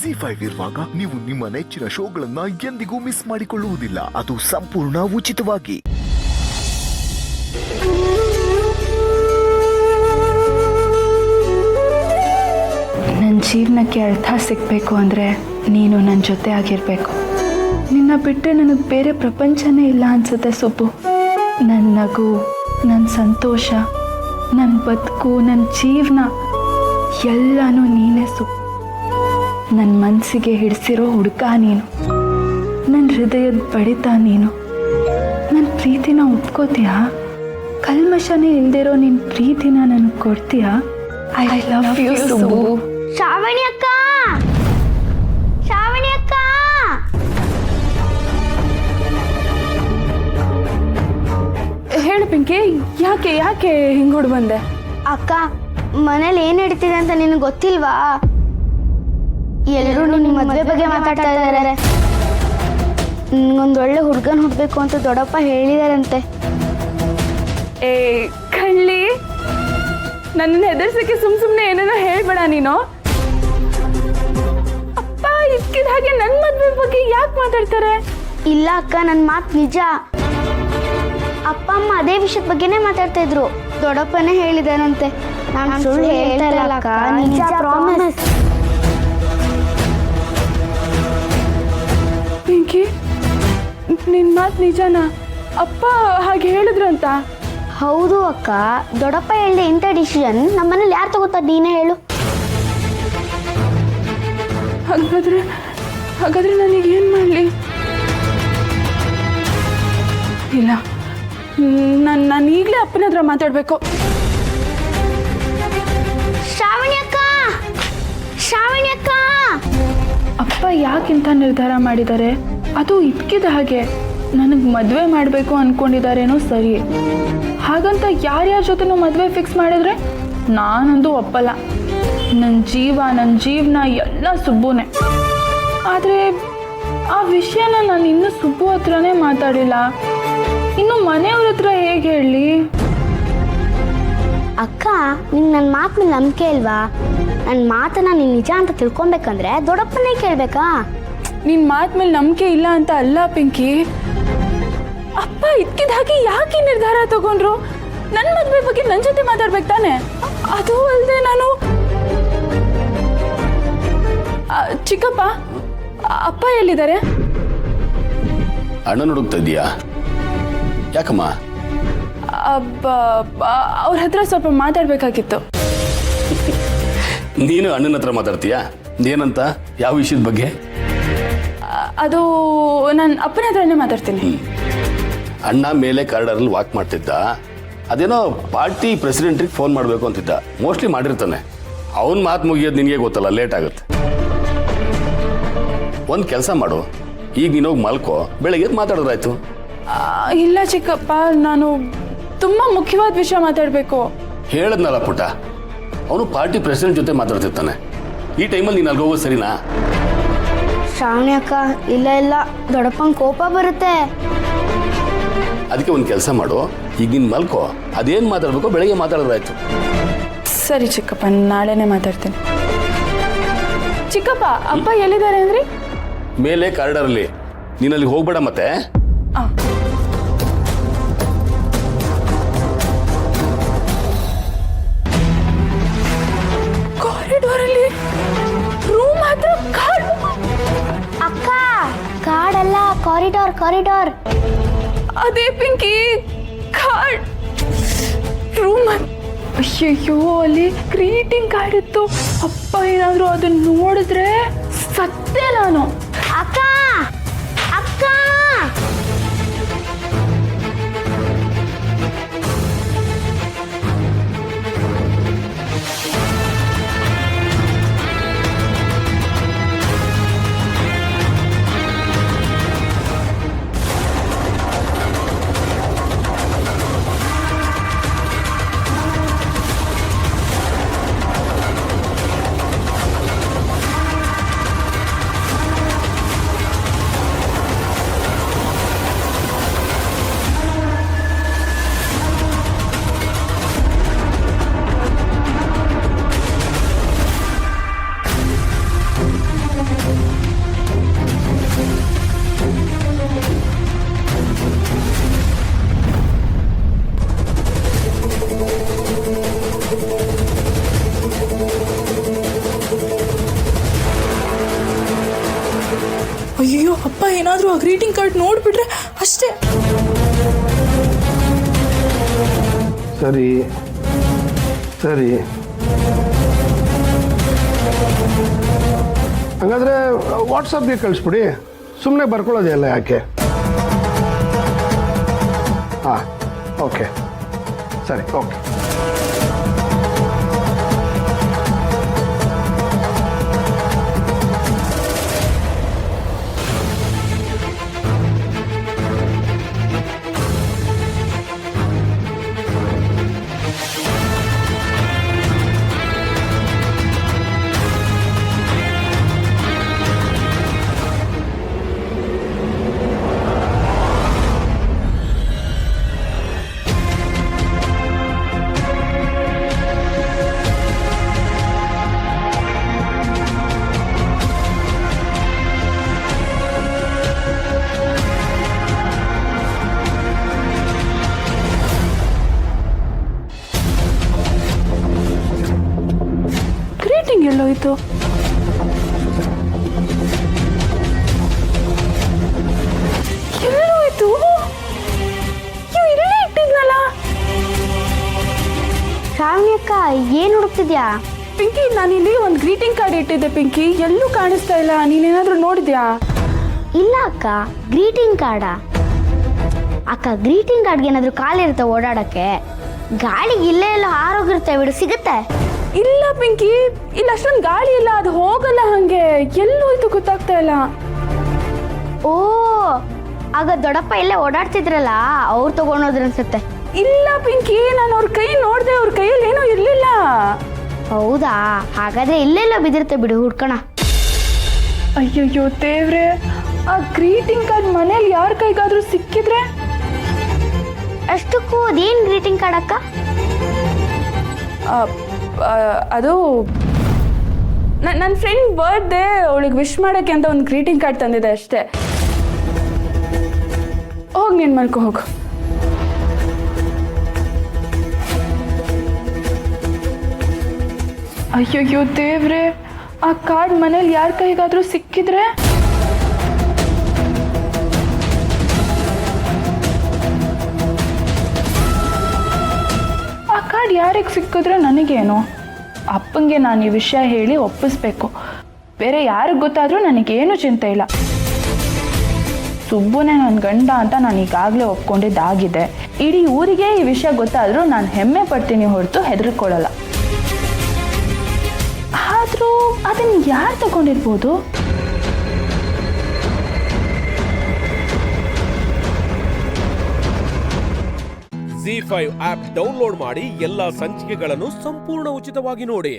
ಜಿ5 ಇರುವಾಗ ನೀವು ನಿಮ್ಮ ನೆಚ್ಚಿನ ಶೋಗಳನ್ನ ಎಂದಿಗೂ ಮಿಸ್ ಮಾಡಿಕೊಳ್ಳುವುದಿಲ್ಲ. ಅದು ಸಂಪೂರ್ಣ ಉಚಿತವಾಗಿ. ನನ್ನ ಜೀವನಕ್ಕೆ ಅರ್ಥ ಸಿಗಬೇಕು ಅಂದರೆ ನೀನು ನನ್ನ ಜೊತೆ ಆಗಿರಬೇಕು. ನಿನ್ನ ಬಿಟ್ಟರೆ ನನಗೆ ಬೇರೆ ಪ್ರಪಂಚನೇ ಇಲ್ಲ ಅನ್ಸುತ್ತೆ ಸುಬ್ಬು. ನನ್ನ ನಗು, ನನ್ನ ಸಂತೋಷ, ನನ್ನ ಬದುಕು, ನನ್ನ ಜೀವನ ಎಲ್ಲನೂ ನೀನೇ ಸುಬ್ಬು. ನನ್ನ ಮನಸ್ಸಿಗೆ ಹಿಡಿಸಿರೋ ಹುಡುಕ ನೀನು, ನನ್ನ ಹೃದಯದ ಬಡಿತ ನೀನು. ನನ್ನ ಪ್ರೀತಿನ ಒಪ್ಕೋತೀಯಾ? ಕಲ್ಮಶನೇ ಇಲ್ದಿರೋ ನಿನ್ನ ಪ್ರೀತಿನ ನನಗೆ ಕೊಡ್ತೀಯಾ? I love you Subbu. Shravani ಅಕ್ಕ, ಶ್ರಾವಣಿ ಅಕ್ಕ, ಹೇಳು ಪಿಂಕಿ, ಯಾಕೆ ಯಾಕೆ ಹಿಂಗೆ ಹೊಡ್ ಬಂದೆ? ಅಕ್ಕ ಮನೇಲಿ ಏನ್ ನಡೀತಿದೆ ಅಂತ ನಿನಗೆ ಗೊತ್ತಿಲ್ವಾ? ಎಲ್ಲರೂ ನಿನ್ನ ಮದುವೆ ಬಗ್ಗೆ ಮಾತಾಡ್ತಾ ಇದ್ದಾರೆ. ನಿನ್ಗೊಂದು ಒಳ್ಳೆ ಹುಡುಗನ ಹುಡ್ಬೇಕು ಅಂತ ದೊಡ್ಡಪ್ಪ ಹೇಳಿದಾರಂತೆ. ಏ ಕಳ್ಳಿ, ನನ್ನನ್ನು ಹೆದರ್ಸಕ್ಕೆ ಸುಮ್ಮನೆ ಏನೇನೋ ಹೇಳ್ಬೇಡ ನೀನು. ಅಪ್ಪ ಇದ್ಕಿದ ಹಾಗೆ ನನ್ನ ಮದುವೆ ಬಗ್ಗೆ ಯಾಕೆ ಮಾತಾಡ್ತಾರೆ? ಇಲ್ಲ ಅಕ್ಕ, ನನ್ನ ಮಾತು ನಿಜ. ಅಪ್ಪ ಅಮ್ಮ ಅದೇ ವಿಷಯದ ಬಗ್ಗೆನೇ ಮಾತಾಡ್ತಾ ಇದ್ರು. ದೊಡ್ಡಪ್ಪನೇ ಹೇಳಿದಾರಂತೆ. ನಾನು ಸುಳ್ಳು ಹೇಳ್ತಾ ಇಲ್ಲ ಅಕ್ಕ, ನಿಜ, ಪ್ರಾಮಿಸ್. ಪಿಂಕಿ, ನಿನ್ನ ಮಾತು ನಿಜನಾ? ಅಪ್ಪ ಹಾಗೆ ಹೇಳಿದ್ರಂತ? ಹೌದು ಅಕ್ಕ, ದೊಡ್ಡಪ್ಪ ಹೇಳಿದೆ ಇಂಥ ಡಿಸಿಷನ್ ನಮ್ಮನೇಲಿ ಯಾರು ತಗೋತಾರೆ ನೀನೇ ಹೇಳು. ಹಾಗಾದ್ರೆ ನನಗೇನು ಮಾಡಲಿ? ಇಲ್ಲ, ನಾನು ಈಗಲೇ ಅಪ್ಪನ ಹತ್ರ ಮಾತಾಡಬೇಕು. ಶ್ರಾವಣಿ ಅಕ್ಕ, ಶ್ರಾವಣಿ ಅಕ್ಕ. ಅಪ್ಪ ಯಾಕಿಂತ ನಿರ್ಧಾರ ಮಾಡಿದ್ದಾರೆ? ಅದು ಇದ್ಕಿದ ಹಾಗೆ ನನಗೆ ಮದುವೆ ಮಾಡಬೇಕು ಅಂದ್ಕೊಂಡಿದ್ದಾರೇನೋ ಸರಿ. ಹಾಗಂತ ಯಾರ್ಯಾರ ಜೊತೆನೂ ಮದುವೆ ಫಿಕ್ಸ್ ಮಾಡಿದ್ರೆ ನಾನಂತೂ ಒಪ್ಪಲ್ಲ. ನನ್ನ ಜೀವ, ನನ್ನ ಜೀವನ ಎಲ್ಲ ಸುಬ್ಬುನೇ. ಆದರೆ ಆ ವಿಷಯನ ನಾನು ಇನ್ನೂ ಸುಬ್ಬು ಹತ್ರನೇ ಮಾತಾಡಿಲ್ಲ. ಇನ್ನು ಮನೆಯವ್ರ ಹತ್ರ ಹೇಗೆ ಹೇಳಲಿ? ಅಕ್ಕ, ನಿಂಗೆ ನನ್ನ ಮಾತು ಮೇಲೆ ನಂಬಿಕೆ ಇಲ್ವಾ? ನನ್ನ ಮಾತನ್ನ ನೀನು ನಿಜ ಅಂತ ತಿಳ್ಕೊಬೇಕಂದ್ರೆ ದೊಡ್ಡಪ್ಪನೇ ಕೇಳಬೇಕಾ? ನಿನ್ನ ಮಾತು ಮೇಲೆ ನಂಬಿಕೆ ಇಲ್ಲ ಅಂತ ಅಲ್ಲ ಪಿಂಕಿ. ಅಪ್ಪ ಇದ್ಕಿದ ಹಾಗೆ ಯಾಕೆ ನಿರ್ಧಾರ ತಗೊಂಡ್ರು? ನನ್ನ ಮದುವೆ ಬಗ್ಗೆ ನನ್ನ ಜೊತೆ ಮಾತಾಡ್ಬೇಕು ತಾನೆ? ಅದು ಅಲ್ಲದೆ ನಾನು ಚಿಕ್ಕಪ್ಪ, ಅಪ್ಪ ಎಲ್ಲಿದ್ದಾರೆ? ಅಣ್ಣನ ಹುಡುಕ್ತಾ ಇದೀಯಾ? ಯಾಕಮ್ಮ? ಅವ್ರ ಹತ್ರ ಸ್ವಲ್ಪ ಮಾತಾಡ್ಬೇಕಾಗಿತ್ತು. ನೀನು ಅಣ್ಣನ ಹತ್ರ ಮಾತಾಡ್ತೀಯಾ? ಏನಂತ? ಯಾವ ವಿಷಯದ ಬಗ್ಗೆ? ಅದು ನಾನು ಅಪ್ಪನ ಹತ್ರನೇ ಮಾತಾಡ್ತೀನಿ. ಅಣ್ಣ ಮೇಲೆ ಕಾರಿಡಾರಲ್ಲಿ ವಾಕ್ ಮಾಡ್ತಿದ್ದ. ಅದೇನೋ ಪಾರ್ಟಿ ಪ್ರೆಸಿಡೆಂಟ್ರಿಗೆ ಫೋನ್ ಮಾಡಬೇಕು ಅಂತಿದ್ದ. ಮೋಸ್ಟ್ಲಿ ಮಾಡಿರ್ತಾನೆ. ಅವನ ಮಾತು ಮುಗಿಯೋದು ನಿನಗೆ ಗೊತ್ತಲ್ಲ, ಲೇಟ್ ಆಗುತ್ತೆ. ಒಂದು ಕೆಲಸ ಮಾಡು, ಈಗ ನೀನೋಗಿ ಮಲ್ಕೋ, ಬೆಳಗ್ಗೆ ಮಾತಾಡೋದಾಯ್ತು. ಇಲ್ಲ ಚಿಕ್ಕಪ್ಪ, ನಾನು ತುಂಬ ಮುಖ್ಯವಾದ ವಿಷಯ ಮಾತಾಡಬೇಕು. ಹೇಳದ್ನಲ್ಲ ಪುಟ್ಟ, ಅವನು ಪಾರ್ಟಿ ಪ್ರೆಸಿಡೆಂಟ್ ಜೊತೆ ಮಾತಾಡ್ತಿರ್ತಾನೆ. ಈ ಟೈಮಲ್ಲಿ ನೀನು ಅಲ್ಗೋಗೋ ಸರಿನಾ? ಶ್ರಾವಣಿ ಅಕ್ಕ, ಇಲ್ಲ ಇಲ್ಲ, ದೊಡ್ಡಪ್ಪಂಗೆ ಕೋಪ ಬರುತ್ತೆ. ಅದಕ್ಕೆ ಒಂದು ಕೆಲಸ ಮಾಡು, ಈಗ ನೀನು ಮಲ್ಕೋ, ಅದೇನು ಮಾತಾಡ್ಬೇಕೋ ಬೆಳಗ್ಗೆ ಮಾತಾಡೋದಾಯ್ತು. ಸರಿ ಚಿಕ್ಕಪ್ಪ, ನಾಳೆನೇ ಮಾತಾಡ್ತೀನಿ. ಚಿಕ್ಕಪ್ಪ, ಅಪ್ಪ ಎಲ್ಲಿದ್ದಾರೆ ಅಂದ್ರಿ? ಮೇಲೆ ಕಾರಿಡಾರಲ್ಲಿ. ನೀನಲ್ಲಿ ಹೋಗ್ಬೇಡ ಮತ್ತೆ. ಕಾರಿಡಾರಲ್ಲಿ ರೂಮ್ ಹತ್ರ ಕಾಡ್. ಅಕ್ಕ, ಕಾಡಲ್ಲ, ಕಾರಿಡಾರ್, ಕಾರಿಡಾರ್. ಅದೇ ಪಿಂಕಿ, ಕಾರ್ಡ್ ರೂಮ್. ಅಯ್ಯಯ್ಯೋ, ಅಲ್ಲಿ ಗ್ರೀಟಿಂಗ್ ಕಾರ್ಡ್ ಇತ್ತು. ಅಪ್ಪ ಏನಾದ್ರು ಅದನ್ನ ನೋಡಿದ್ರೆ ಸತ್ತೇ ನಾನು. ಅಕ್ಕ, ಅಕ್ಕ. ಅಯ್ಯೋ ಅಪ್ಪ ಏನಾದರೂ ಆ ಗ್ರೀಟಿಂಗ್ ಕಾರ್ಡ್ ನೋಡ್ಬಿಟ್ರೆ ಅಷ್ಟೇ. ಸರಿ ಸರಿ, ಹಾಗಾದರೆ ವಾಟ್ಸಪ್ಗೆ ಕಳಿಸ್ಬಿಡಿ, ಸುಮ್ಮನೆ ಬರ್ಕೊಳ್ಳೋದೆಲ್ಲ ಯಾಕೆ? ಹಾಂ ಓಕೆ ಸರಿ ಓಕೆ. ಗ್ರೀಟಿಂಗ್ ಎಲ್ಲೋಯ್ತು? ಎಲ್ಲೋಯ್ತು? ಇಲ್ಲೇ ಇಟ್ಟಿದ್ನಲ್ಲ. ಶ್ರಾವಣಿ ಅಕ್ಕ ಏನು ಹುಡುಕ್ತಿದ್ಯಾ? ಪಿಂಕಿ, ನಾನಿಲ್ಲಿ ಒಂದು ಗ್ರೀಟಿಂಗ್ ಕಾರ್ಡ್ ಇಟ್ಟಿದ್ದೆ ಪಿಂಕಿ, ಎಲ್ಲೂ ಕಾಣಿಸ್ತಾ ಇಲ್ಲ. ನೀನೇನಾದ್ರೂ ನೋಡಿದ್ಯಾ? ಇಲ್ಲ ಅಕ್ಕ, ಗ್ರೀಟಿಂಗ್ ಕಾರ್ಡಾ? ಅಕ್ಕ ಗ್ರೀಟಿಂಗ್ ಕಾರ್ಡ್ಗೆ ಏನಾದರೂ ಕಾಲಿರುತ್ತೆ ಓಡಾಡಕ್ಕೆ? ಗಾಳಿಗೆ ಇಲ್ಲೇ ಎಲ್ಲ ಹಾರೋಗಿರುತ್ತೆ ಬಿಡು, ಸಿಗುತ್ತೆ. ಇಲ್ಲ ಪಿಂಕಿ, ಇಲ್ಲ ಅಷ್ಟೊಂದು ಗಾಳಿ ಇಲ್ಲ, ಅದು ಹೋಗಲ್ಲ ಹಂಗೆ. ಎಲ್ಲೋಯ್ತು ಗೊತ್ತಾಗ್ತಾ ಇಲ್ಲ. ಓ, ಆಗ ದೊಡ್ಡಪ್ಪ ಇಲ್ಲೇ ಓಡಾಡ್ತಿದ್ರಲ್ಲ, ಅವ್ರು ತಗೊಂಡೋದ್ರು ಅನ್ಸುತ್ತೆ. ಇಲ್ಲ ಪಿಂಕಿ, ನಾನು ಅವ್ರ ಕೈ ನೋಡಿದೆ, ಅವ್ರ ಕೈಯಲ್ಲಿ ಏನೂ ಇರಲಿಲ್ಲ. ಹೌದಾ? ಹಾಗಾದ್ರೆ ಇಲ್ಲೆಲ್ಲ ಬಿದಿರುತ್ತೆ ಬಿಡು, ಹುಡ್ಕೋಣ. ಅಯ್ಯಯ್ಯೋ ದೇವ್ರೆ, ಆ ಗ್ರೀಟಿಂಗ್ ಕಾರ್ಡ್ ಮನೇಲಿ ಯಾರ ಕೈಗಾದ್ರೂ ಸಿಕ್ಕಿದ್ರೆ? ಅಷ್ಟಕ್ಕೂ ಅದೇನು ಗ್ರೀಟಿಂಗ್ ಕಾರ್ಡ್ ಅಕ್ಕ? ಅದು ನನ್ನ ಫ್ರೆಂಡ್ ಬರ್ತ್ಡೇ, ಅವಳಿಗೆ ವಿಶ್ ಮಾಡೋಕ್ಕೆ ಅಂತ ಒಂದು ಗ್ರೀಟಿಂಗ್ ಕಾರ್ಡ್ ತಂದಿದೆ ಅಷ್ಟೇ. ಹೋಗಿ ನೀನು ಮಲ್ಕೊ ಹೋಗು. ಅಯ್ಯಯ್ಯೋ ದೇವ್ರೆ, ಆ ಕಾರ್ಡ್ ಮನೇಲಿ ಯಾರ ಕೈಗಾದ್ರೂ ಸಿಕ್ಕಿದ್ರೆ? ಆ ಕಾರ್ಡ್ ಯಾರಿಗೆ ಸಿಕ್ಕಿದ್ರೆ ನನಗೇನು? ಅಪ್ಪಂಗೆ ನಾನು ಈ ವಿಷಯ ಹೇಳಿ ಒಪ್ಪಿಸ್ಬೇಕು. ಬೇರೆ ಯಾರಿಗೆ ಗೊತ್ತಾದರೂ ನನಗೇನು ಚಿಂತೆ ಇಲ್ಲ. ಸುಬ್ಬುನೇ ನನ್ನ ಗಂಡ ಅಂತ ನಾನು ಈಗಾಗಲೇ ಒಪ್ಕೊಂಡಿದ್ದಾಗಿದೆ. ಇಡೀ ಊರಿಗೆ ಈ ವಿಷಯ ಗೊತ್ತಾದರೂ ನಾನು ಹೆಮ್ಮೆ ಪಡ್ತೀನಿ ಹೊರತು ಹೆದರ್ಕೊಳ್ಳಲ್ಲ. ಆದರೂ ಅದನ್ನು ಯಾರು ತಗೊಂಡಿರ್ಬೋದು? ZEE5 ಆಪ್ ಡೌನ್ಲೋಡ್ ಮಾಡಿ ಎಲ್ಲಾ ಸಂಚಿಕೆಗಳನ್ನು ಸಂಪೂರ್ಣ ಉಚಿತವಾಗಿ ನೋಡಿ.